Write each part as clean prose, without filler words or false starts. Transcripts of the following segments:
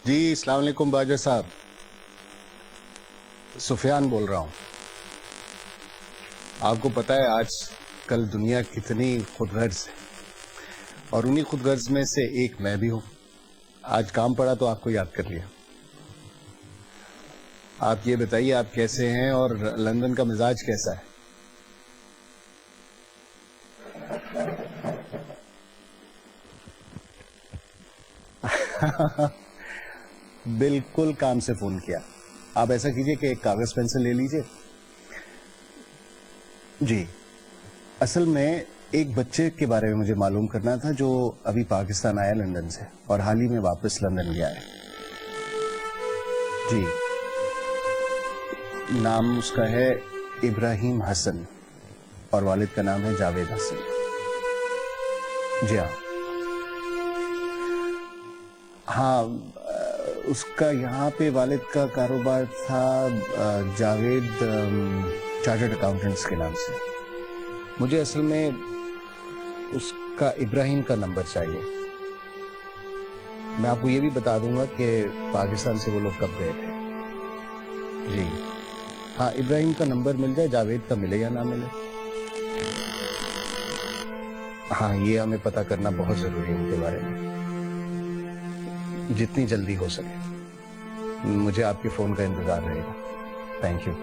जी अस्सलाम वालेकुम बाजा साहब, सुफियान बोल रहा हूँ। आपको पता है आज कल दुनिया कितनी खुदगर्ज है और उन्हीं खुदगर्ज में से एक मैं भी हूँ। आज काम पड़ा तो आपको याद कर लिया। आप ये बताइए आप कैसे हैं और लंदन का मिजाज कैसा है? बिल्कुल काम से फोन किया। आप ऐसा कीजिए कि एक कागज पेंसिल ले लीजिए। जी, असल में एक बच्चे के बारे में मुझे मालूम करना था जो अभी पाकिस्तान आया लंदन से और हाल ही में वापस लंदन गया है। जी, नाम उसका है इब्राहिम हसन और वालिद का नाम है जावेद हसन। जी हाँ। हाँ, उसका यहाँ पे वालिद का कारोबार था जावेद चार्टर्ड अकाउंटेंट्स के नाम से। मुझे असल में उसका इब्राहिम का नंबर चाहिए। मैं आपको ये भी बता दूंगा कि पाकिस्तान से वो लोग कब गए थे। जी हाँ, इब्राहिम का नंबर मिल जाए, जावेद का मिले या ना मिले। हाँ, ये हमें पता करना बहुत जरूरी है उनके बारे में, जितनी जल्दी हो सके। मुझे आपके फोन का इंतजार रहेगा। Thank you.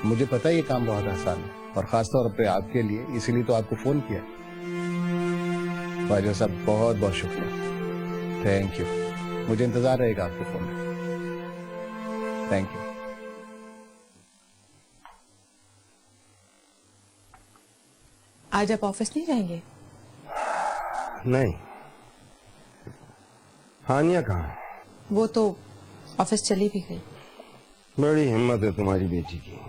मुझे पता है ये काम बहुत आसान है और खास तौर पे आपके लिए, इसीलिए तो आपको फोन किया। बाजा साहब बहुत बहुत शुक्रिया। Thank you. मुझे इंतजार रहेगा आपके फोन का। Thank you. आज आप ऑफिस नहीं जाएंगे? नहीं। हानिया कहाँ है? वो तो ऑफिस चली भी गई। बड़ी हिम्मत है तुम्हारी बेटी की।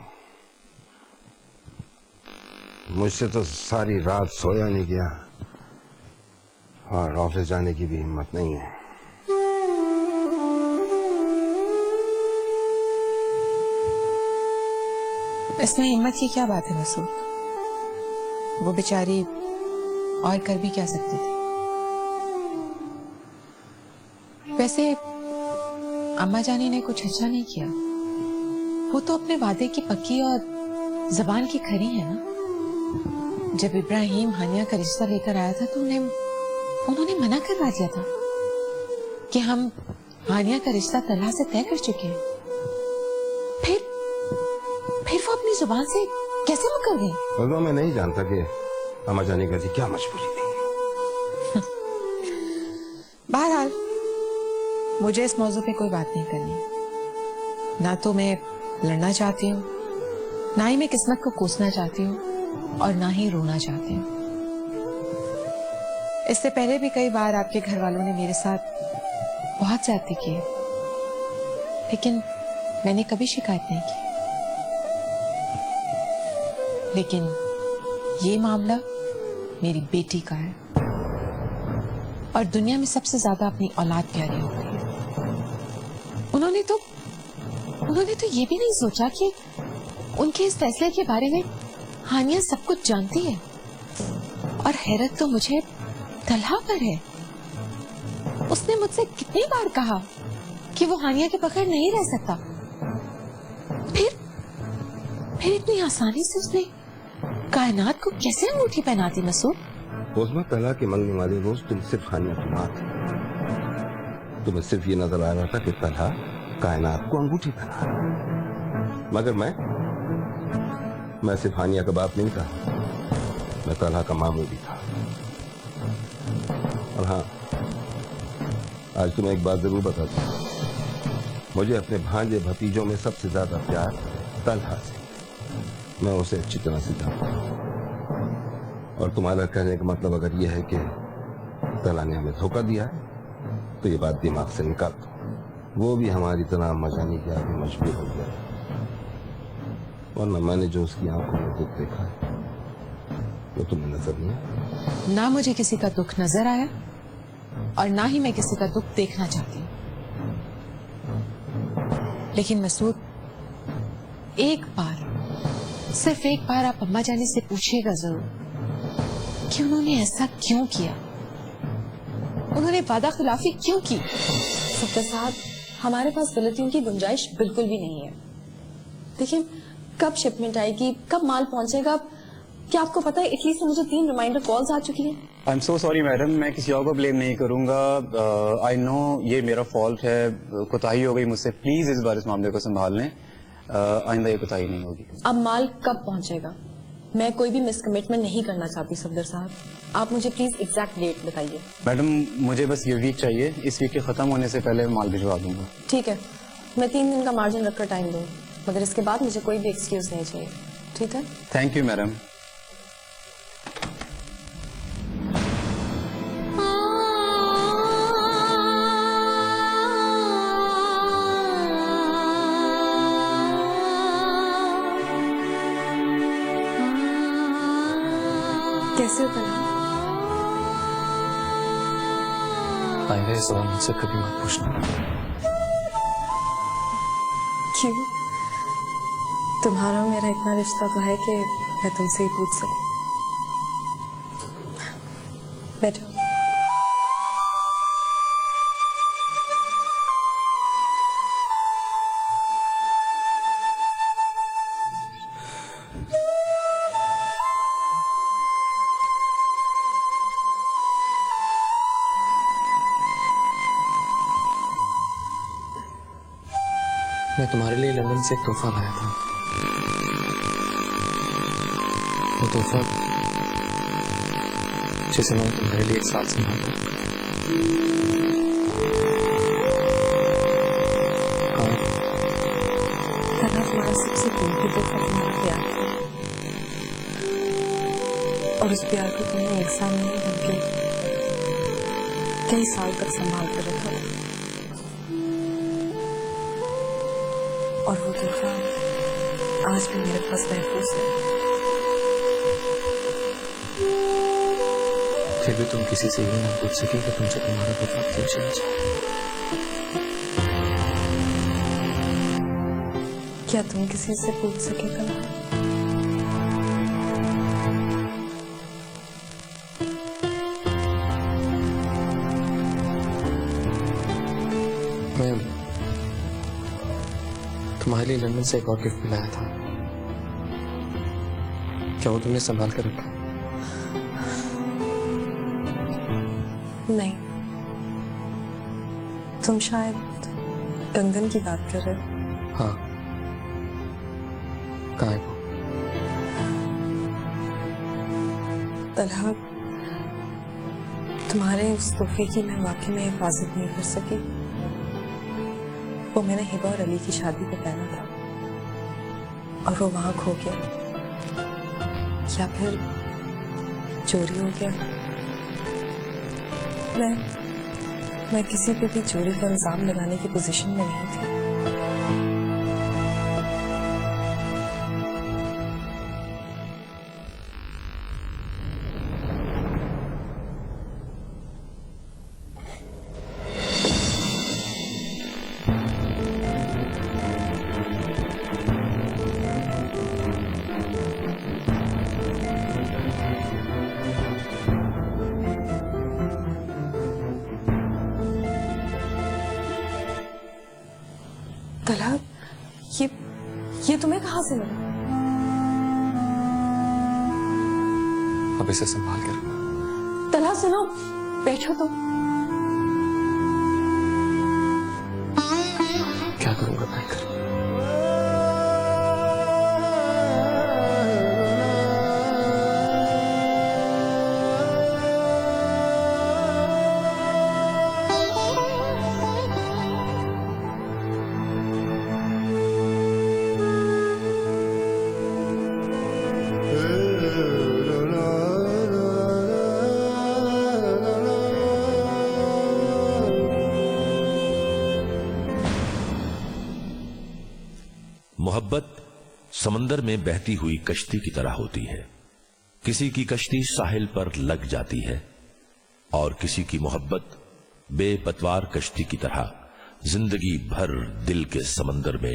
मुझसे तो सारी रात सोया नहीं गया और ऑफिस जाने की भी हिम्मत नहीं है। इसमें हिम्मत की क्या बात है मसूद? वो बेचारी और कर भी क्या सकती थी। वैसे अम्मा जानी ने कुछ अच्छा नहीं किया। वो तो अपने वादे की पक्की और जबान की खरी है ना। जब इब्राहिम हानिया का रिश्ता लेकर आया था तो उन्होंने मना करवा दिया था कि हम हानिया का रिश्ता तलहा से तय कर चुके हैं। फिर वो अपनी जुबान से कैसे मुकर गई? मगर मैं नहीं जानता कि अम्मा जानी का क्या मजबूरी थी। बहरहाल मुझे इस मौजू पे कोई बात नहीं करनी। ना तो मैं लड़ना चाहती हूँ, ना ही मैं किस्मत को कोसना चाहती हूँ और ना ही रोना चाहती हूँ। इससे पहले भी कई बार आपके घर वालों ने मेरे साथ बहुत ज्यादती की है, लेकिन मैंने कभी शिकायत नहीं की। लेकिन ये मामला मेरी बेटी का है और दुनिया में सबसे ज्यादा अपनी औलाद प्यारी होती है। उन्होंने तो ये भी नहीं सोचा कि उनके इस फैसले के बारे में हानिया सब कुछ जानती है। और हैरत तो मुझे तलहा पर है। उसने मुझसे कितनी बार कहा कि वो हानिया के बगैर नहीं रह सकता। फिर इतनी आसानी से उसने कायनात को कैसे अंगूठी पहना दी मसूद? उस्मा तला के मंगने वाले रोज तुम सिर्फ हानिया की मां थी। तुम्हें सिर्फ ये नजर आ रहा था कि तलहा कायनात को अंगूठी पहना रहा। मगर मैं सिर्फ हानिया का बाप नहीं था, मैं तलहा का मामू भी था। और हाँ, आज तुम्हें एक बात जरूर बता दूं, मुझे अपने भांजे भतीजों में सबसे ज्यादा प्यार तलहा से। मैं उसे अच्छी तरह से जानता हूं। और तुम्हारा कहने का मतलब अगर यह है कि तलहा ने हमें धोखा दिया है तो ये बात दिमाग से निकाल दो। वो भी हमारी तरह मजानी के आगे मजबूर हो गया, वरना मैंने जो उसकी आंखों में दुख देखा है वो तुम्हें नजर नहीं आया। ना मुझे किसी का दुख नजर आया और ना ही मैं किसी का दुख देखना चाहती हूँ। लेकिन मसूद, सिर्फ एक बार आप अम्मा जानी से पूछिएगा जरूर कि उन्होंने ऐसा क्यों किया, उन्होंने वादा खिलाफी क्यों की। सत्तर साहब, हमारे पास गलतियों की गुंजाइश बिल्कुल भी नहीं है। देखिए, कब शिपमेंट आएगी, कब माल पहुंचेगा, क्या आपको पता है इटली से मुझे 3 रिमाइंडर कॉल्स आ चुकी हैं। I am so sorry madam, मैं किसी और को ब्लेम नहीं करूंगा। आई नो ये मेरा फॉल्ट है, कोताही हो गई मुझसे। प्लीज इस बार इस मामले को संभाल लें, आइंदा ये कोताही नहीं होगी। अब माल कब पहुंचेगा? मैं कोई भी मिसकमिटमेंट नहीं करना चाहती सफदर साहब, आप मुझे प्लीज एग्जैक्ट डेट बताइए। मैडम मुझे बस ये वीक चाहिए, इस वीक के खत्म होने से पहले माल भिजवा दूंगा। ठीक है, मैं 3 दिन का मार्जिन रखकर टाइम दूँ, मगर इसके बाद मुझे कोई भी एक्सक्यूज नहीं चाहिए। ठीक है? Thank you madam. कैसे हो तला? आइंदा इस सवाल मुझसे कभी मत पूछना। क्यों? तुम्हारा मेरा इतना रिश्ता तो है कि मैं तुमसे ही पूछ सकूं। बैठो। मैं तुम्हारे लिए लंदन से एक तोहफा लाया था। वो तोहफा जिसे मैं तुम्हारे लिए 1 साल संभालता हूं। तुम्हारा सबसे कीमती तोहफा तुम्हारा प्यार है, और उस प्यार को तुमने 1 साल नहीं बल्कि कई साल तक संभाल कर रखा। और वो तोहफा आज भी मेरे पास महफूज है। फिर भी तुम किसी से ये ना पूछ सके कि तुमसे तुम्हारा तोहफा क्यों चला जाए। क्या तुम किसी से पूछ सके कला? मैं तुम्हारे लिए लंदन से एक और गिफ्ट लाया था। क्या वो तुमने संभाल कर रखा? नहीं, तुम शायद कंगन की बात कर रहे हो। हाँ, कहाँ है वो? तलहा, तुम्हारे उस तोहफे की मैं वाकई में हिफाजत नहीं कर सकी। वो मैंने हिबा और अली की शादी पे पहना था और वो वहां खो गया, या फिर चोरी हो गया। मैं किसी पे भी चोरी का इल्जाम लगाने की पोजीशन में नहीं थी। तला, ये तुम्हें कहाँ से मिला? अब इसे संभाल कर। तला सुनो, बैठो तो। क्या करूंगा बैठकर? मोहब्बत समंदर में बहती हुई कश्ती की तरह होती है। किसी की कश्ती साहिल पर लग जाती है और किसी की मोहब्बत बेपतवार कश्ती की तरह जिंदगी भर दिल के समंदर में